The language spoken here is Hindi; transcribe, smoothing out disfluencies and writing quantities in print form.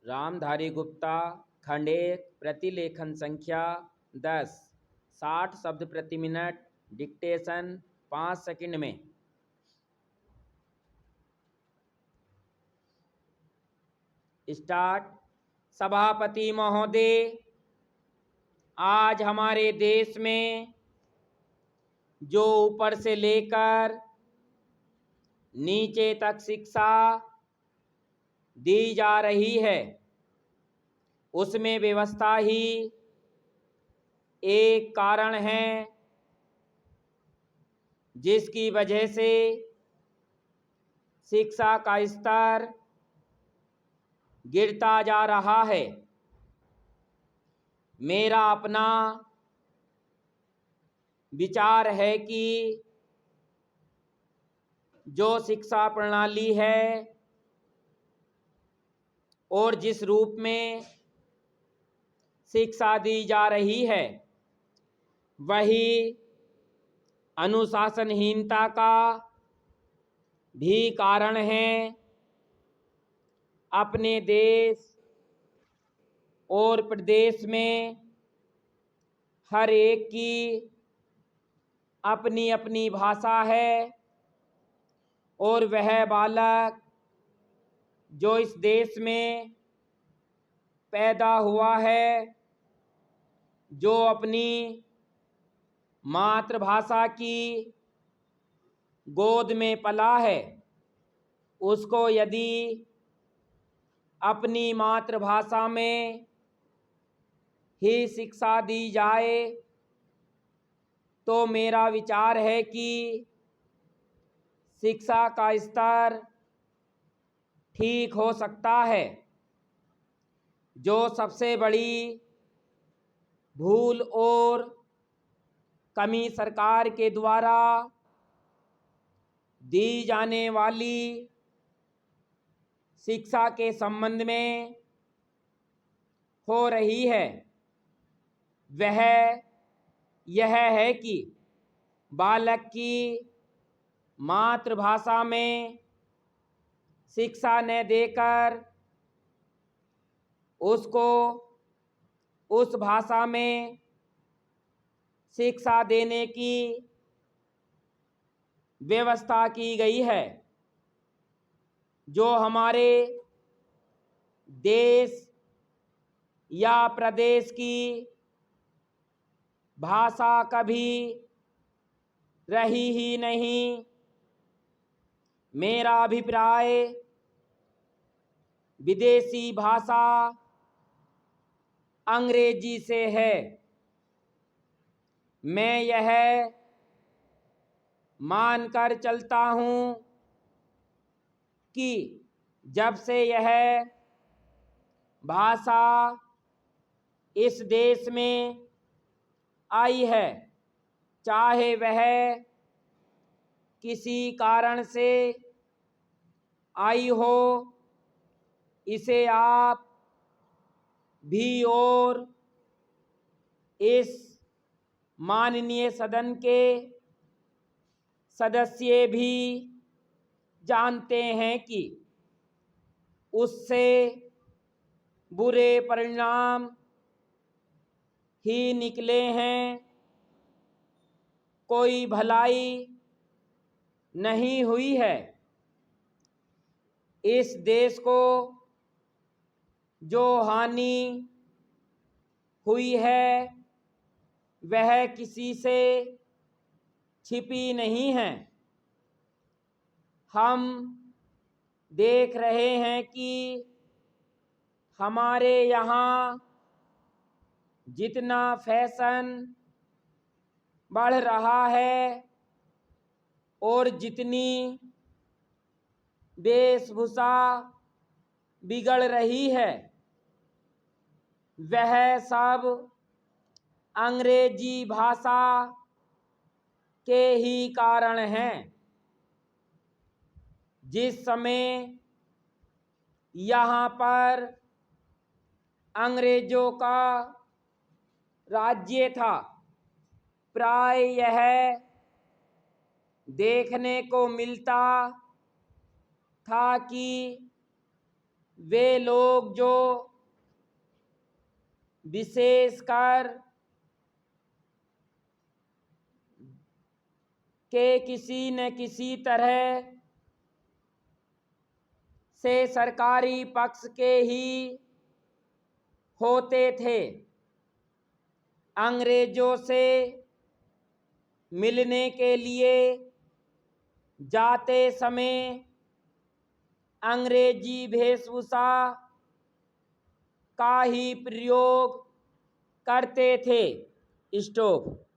रामधारी गुप्ता, खंड 1, प्रतिलेखन संख्या 10, 60 शब्द प्रति मिनट, डिक्टेशन 5 सेकंड में। स्टार्ट। सभापति महोदय, आज हमारे देश में जो ऊपर से लेकर नीचे तक शिक्षा दी जा रही है, उसमें व्यवस्था ही एक कारण है जिसकी वजह से शिक्षा का स्तर गिरता जा रहा है। मेरा अपना विचार है कि जो शिक्षा प्रणाली है और जिस रूप में शिक्षा दी जा रही है, वही अनुशासनहीनता का भी कारण है। अपने देश और प्रदेश में हर एक की अपनी अपनी भाषा है और वह बालक जो इस देश में पैदा हुआ है, जो अपनी मातृभाषा की गोद में पला है, उसको यदि अपनी मातृभाषा में ही शिक्षा दी जाए तो मेरा विचार है कि शिक्षा का स्तर ठीक हो सकता है। जो सबसे बड़ी भूल और कमी सरकार के द्वारा दी जाने वाली शिक्षा के संबंध में हो रही है, वह यह है कि बालक की मातृभाषा में शिक्षा न देकर उसको उस भाषा में शिक्षा देने की व्यवस्था की गई है, जो हमारे देश या प्रदेश की भाषा कभी रही ही नहीं। मेरा अभिप्राय विदेशी भाषा अंग्रेजी से है। मैं यह मानकर चलता हूँ कि जब से यह भाषा इस देश में आई है, चाहे वह किसी कारण से आई हो, इसे आप भी और इस माननीय सदन के सदस्य भी जानते हैं कि उससे बुरे परिणाम ही निकले हैं। कोई भलाई नहीं हुई है। इस देश को जो हानि हुई है वह किसी से छिपी नहीं है। हम देख रहे हैं कि हमारे यहाँ जितना फैशन बढ़ रहा है और जितनी वेशभूषा बिगड़ रही है, वह सब अंग्रेजी भाषा के ही कारण हैं। जिस समय यहाँ पर अंग्रेजों का राज्य था, प्राय यह देखने को मिलता था कि वे लोग जो विशेषकर के किसी न किसी तरह से सरकारी पक्ष के ही होते थे। अंग्रेजों से मिलने के लिए जाते समय अंग्रेजी वेशभूषा का ही प्रयोग करते थे। स्टॉप।